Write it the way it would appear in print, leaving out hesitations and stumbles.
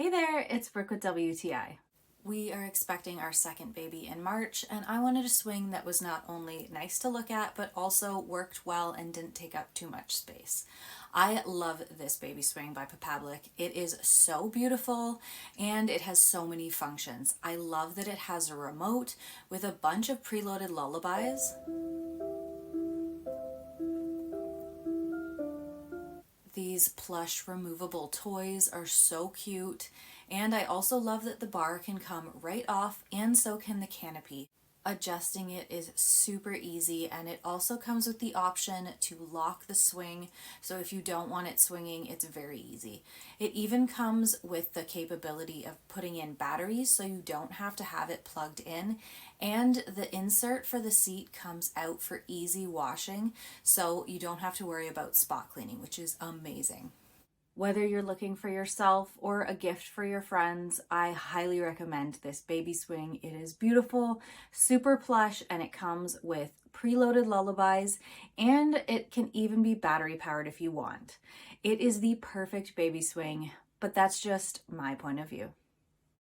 Hey there, it's Brooke with WTI. We are expecting our second baby in March, and I wanted a swing that was not only nice to look at, but also worked well and didn't take up too much space. I love this baby swing by Papablic. It is so beautiful and it has so many functions. I love that it has a remote with a bunch of preloaded lullabies. These plush removable toys are so cute, and I also love that the bar can come right off and so can the canopy. Adjusting it is super easy, and it also comes with the option to lock the swing, so if you don't want it swinging, it's very easy. It even comes with the capability of putting in batteries so you don't have to have it plugged in, and the insert for the seat comes out for easy washing, so you don't have to worry about spot cleaning, which is amazing. Whether you're looking for yourself or a gift for your friends, I highly recommend this baby swing. It is beautiful, super plush, and it comes with preloaded lullabies, and it can even be battery powered if you want. It is the perfect baby swing, but that's just my point of view.